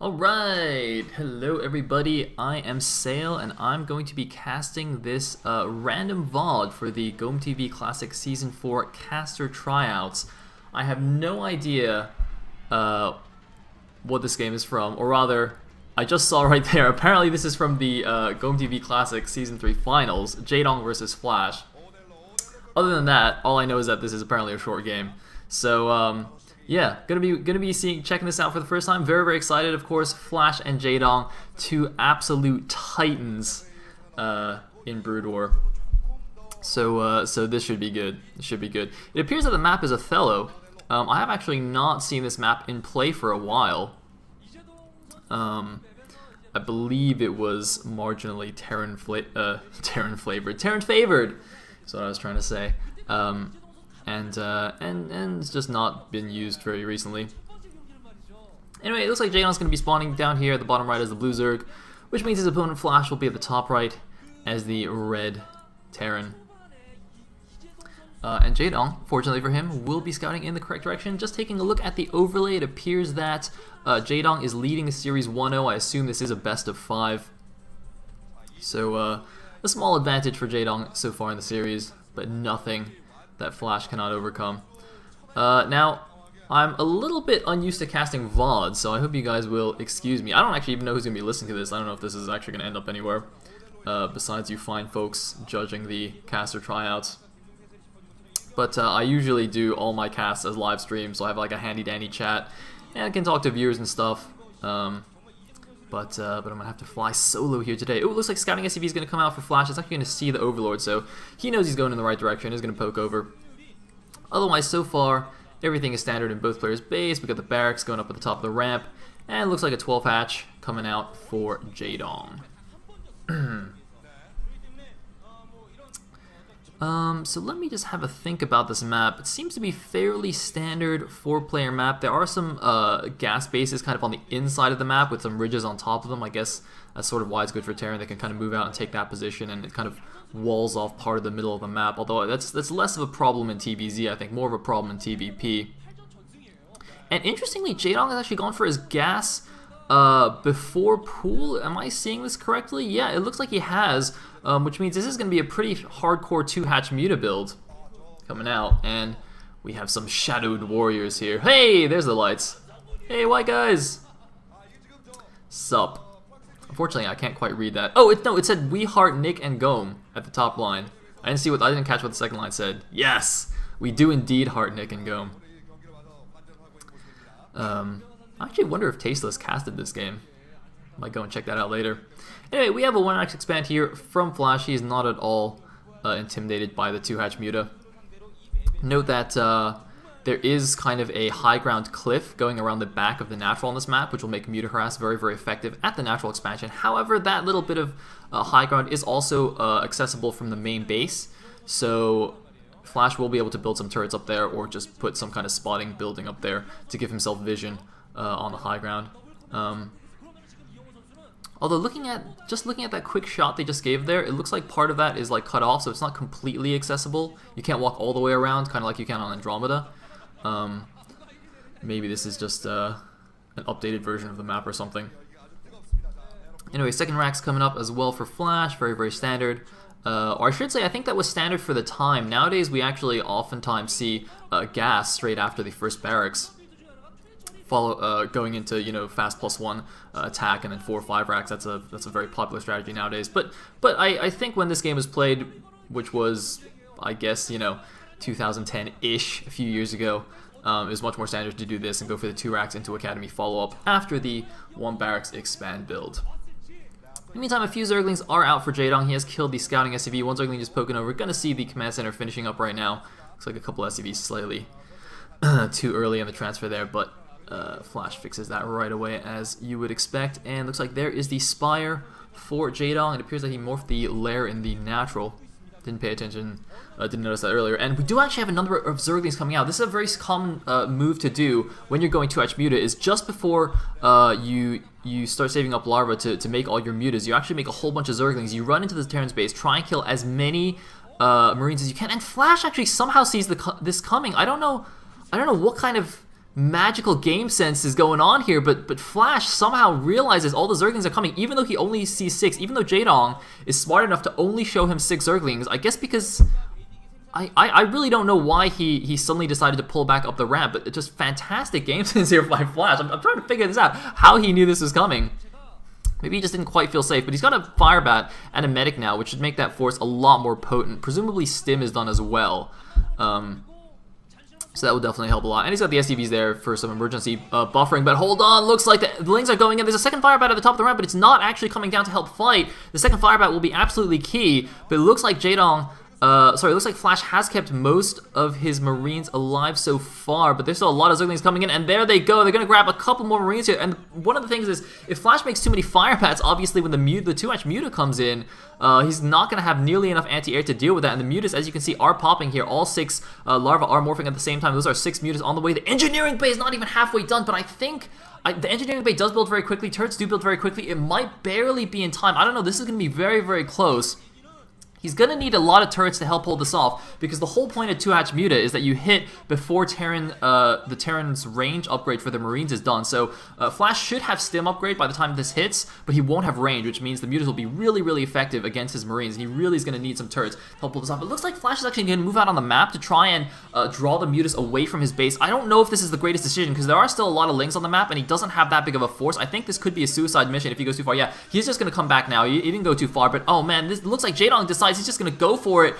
Alright, hello everybody, I am Sale and I'm going to be casting this random VOD for the GOM Classic Season 4 caster tryouts. I have no idea what this game is from, or rather, I just saw right there, apparently this is from the GOM Classic Season 3 Finals, Jaedong versus Flash. Other than that, all I know is that this is apparently a short game. So, yeah, gonna be checking this out for the first time. Very, very excited, of course. Flash and Jaedong, two absolute titans in Brood War. So this should be good. This should be good. It appears that the map is Othello. I have actually not seen this map in play for a while. I believe it was marginally Terran favored. That's what I was trying to say. And it's just not been used very recently. Anyway, it looks like Jaedong's going to be spawning down here at the bottom right as the blue Zerg, which means his opponent Flash will be at the top right as the red Terran. And Jaedong, fortunately for him, will be scouting in the correct direction. Just taking a look at the overlay, it appears that Jaedong is leading the series 1-0. I assume this is a best of 5. So a small advantage for Jaedong so far in the series, but nothing that Flash cannot overcome. Now, I'm a little bit unused to casting VODs, so I hope you guys will excuse me. I don't actually even know who's going to be listening to this. I don't know if this is actually going to end up anywhere, besides you fine folks judging the caster tryouts. But I usually do all my casts as live streams, so I have like a handy-dandy chat, and I can talk to viewers and stuff. But I'm going to have to fly solo here today. Oh, it looks like Scouting SCV is going to come out for Flash. It's actually going to see the Overlord, so he knows he's going in the right direction. He's going to poke over. Otherwise, so far, everything is standard in both players' base. We got the barracks going up at the top of the ramp, and it looks like a 12 hatch coming out for Jaedong. So let me just have a think about this map. It seems to be fairly standard 4-player map. There are some gas bases kind of on the inside of the map with some ridges on top of them. I guess that's sort of why it's good for Terran. They can kind of move out and take that position, and it kind of walls off part of the middle of the map. Although that's less of a problem in TBZ, I think, more of a problem in TBP. And interestingly, Jaedong has actually gone for his gas before pool. Am I seeing this correctly? Yeah, it looks like he has, which means this is going to be a pretty hardcore 2-hatch Muta build coming out, and we have some shadowed warriors here. Hey, there's the lights. Hey, white guys. Sup. Unfortunately, I can't quite read that. Oh, it said we heart Nick and GOM at the top line. I didn't catch what the second line said. Yes, we do indeed heart Nick and GOM. I actually wonder if Tasteless casted this game. Might go and check that out later. Anyway, we have a 1-hatch expand here from Flash. He is not at all intimidated by the 2-hatch Muta. Note that there is kind of a high ground cliff going around the back of the natural on this map, which will make Muta Harass very, very effective at the natural expansion. However, that little bit of high ground is also accessible from the main base, so Flash will be able to build some turrets up there or just put some kind of spotting building up there to give himself vision on the high ground. Although looking at that quick shot they just gave there, it looks like part of that is like cut off, so it's not completely accessible. You can't walk all the way around, kind of like you can on Andromeda. Maybe this is just an updated version of the map or something. Anyway, second rack's coming up as well for Flash, very, very standard. Or I should say, I think that was standard for the time. Nowadays, we actually oftentimes see gas straight after the first barracks, going into, you know, fast +1 attack and then 4 or 5 racks. That's a very popular strategy nowadays. But I think when this game was played, which was, I guess, you know, 2010-ish, a few years ago, it was much more standard to do this and go for the 2 racks into Academy follow-up after the 1 barracks expand build. In the meantime, a few Zerglings are out for Jaedong. He has killed the Scouting SCV. 1 Zergling just poking over. Gonna see the Command Center finishing up right now. Looks like a couple SCVs slightly too early in the transfer there, but Flash fixes that right away as you would expect. And looks like there is the Spire for Jaedong. It appears that he morphed the lair in the natural. Didn't pay attention, didn't notice that earlier. And we do actually have a number of Zerglings coming out. This is a very common move to do when you're going 2-hatch Muta, is just before you start saving up larva to make all your mutas, you actually make a whole bunch of Zerglings. You run into the Terran's base, try and kill as many Marines as you can, and Flash actually somehow sees this coming. I don't know what kind of magical game sense is going on here, but Flash somehow realizes all the Zerglings are coming, even though he only sees 6, even though Jaedong is smart enough to only show him 6 Zerglings. I guess because I really don't know why he suddenly decided to pull back up the ramp, but it's just fantastic game sense here by Flash. I'm trying to figure this out, how he knew this was coming. Maybe he just didn't quite feel safe, but he's got a Fire Bat and a Medic now, which should make that force a lot more potent. Presumably Stim is done as well. So that will definitely help a lot. And he's got the SCVs there for some emergency buffering. But hold on, looks like the Lings are going in. There's a second Fire Bat at the top of the ramp, but it's not actually coming down to help fight. The second Fire Bat will be absolutely key, but it looks like Jaedong... it looks like Flash has kept most of his Marines alive so far, but there's still a lot of Zerglings coming in, and there they go. They're going to grab a couple more Marines here, and one of the things is, if Flash makes too many Fire Bats, obviously when the 2-hatch Muta comes in, he's not going to have nearly enough anti-air to deal with that, and the Mutas, as you can see, are popping here. All 6 larvae are morphing at the same time. Those are 6 Mutas on the way. The Engineering Bay is not even halfway done, but I think... the Engineering Bay does build very quickly. Turrets do build very quickly. It might barely be in time. I don't know. This is going to be very, very close. He's going to need a lot of turrets to help hold this off, because the whole point of 2-hatch Muta is that you hit before the Terran's range upgrade for the Marines is done. So Flash should have Stim upgrade by the time this hits, but he won't have range, which means the Mutas will be really, really effective against his Marines, and he really is going to need some turrets to help hold this off. It looks like Flash is actually going to move out on the map to try and draw the Mutas away from his base. I don't know if this is the greatest decision, because there are still a lot of Lings on the map, and he doesn't have that big of a force. I think this could be a suicide mission if he goes too far. Yeah, he's just going to come back now. He didn't go too far, but oh man, this looks like Jaedong decides he's just going to go for it,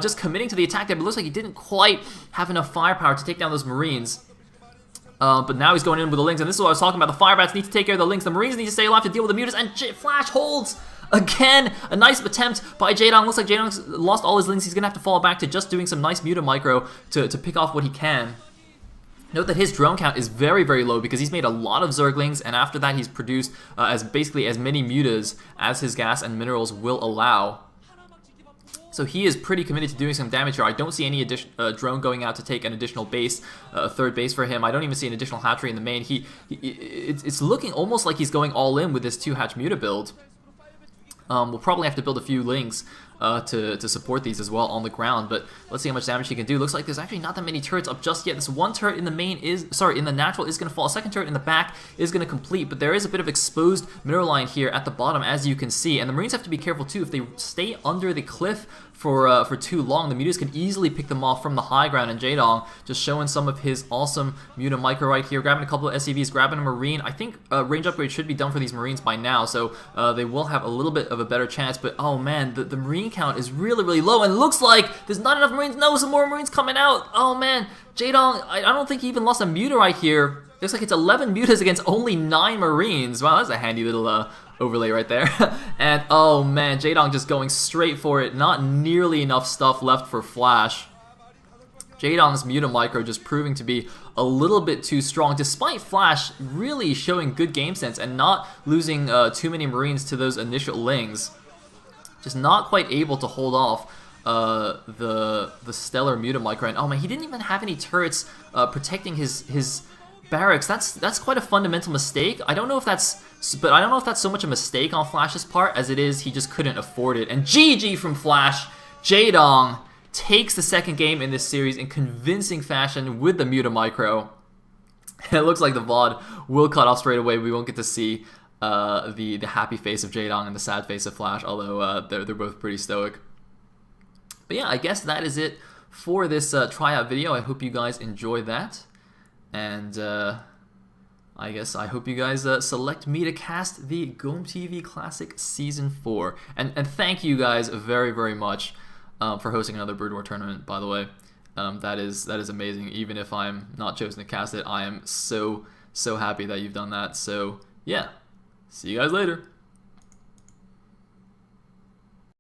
just committing to the attack there, but it looks like he didn't quite have enough firepower to take down those Marines. But now he's going in with the Lings, and this is what I was talking about. The Fire Bats need to take care of the Lings. The Marines need to stay alive to deal with the Mutas, and Flash holds again. A nice attempt by Jaedong. Looks like Jaedong's lost all his Lings. He's going to have to fall back to just doing some nice Muta micro to pick off what he can. Note that his drone count is very, very low because he's made a lot of Zerglings, and after that he's produced basically as many Mutas as his gas and minerals will allow. So he is pretty committed to doing some damage here. I don't see any drone going out to take an additional base, a third base for him. I don't even see an additional hatchery in the main. It's looking almost like he's going all in with this 2-hatch Muta build. We'll probably have to build a few Lings to support these as well on the ground, but let's see how much damage he can do. Looks like there's actually not that many turrets up just yet. This one turret in the main in the natural is going to fall. A second turret in the back is going to complete, but there is a bit of exposed mineral line here at the bottom, as you can see, and the Marines have to be careful too. If they stay under the cliff for too long, the Mutas can easily pick them off from the high ground, and Jaedong just showing some of his awesome Muta micro right here, grabbing a couple of SCVs, grabbing a Marine. I think range upgrade should be done for these Marines by now, so they will have a little bit of a better chance, but oh man, the Marine count is really, really low, and it looks like there's not enough Marines. No, some more Marines coming out. Oh man, Jaedong, I don't think he even lost a Muta right here. Looks like it's 11 Mutas against only 9 Marines. Wow, that's a handy little overlay right there. And oh man, Jaedong just going straight for it. Not nearly enough stuff left for Flash. Jaedong's Muta micro just proving to be a little bit too strong, despite Flash really showing good game sense and not losing too many Marines to those initial Lings. Just not quite able to hold off the stellar Muta micro. And oh man, he didn't even have any turrets protecting his barracks. That's quite a fundamental mistake. I don't know if that's so much a mistake on Flash's part as it is he just couldn't afford it. And GG from Flash. Jaedong takes the second game in this series in convincing fashion with the Muta micro. And it looks like the VOD will cut off straight away. We won't get to see the happy face of Jaedong and the sad face of Flash, although they're both pretty stoic. But yeah, I guess that is it for this tryout video. I hope you guys enjoy that. And I guess I hope you guys select me to cast the GOM TV Classic Season 4. And thank you guys very, very much for hosting another Brood War tournament, by the way. That is amazing. Even if I'm not chosen to cast it, I am so happy that you've done that. So yeah, see you guys later.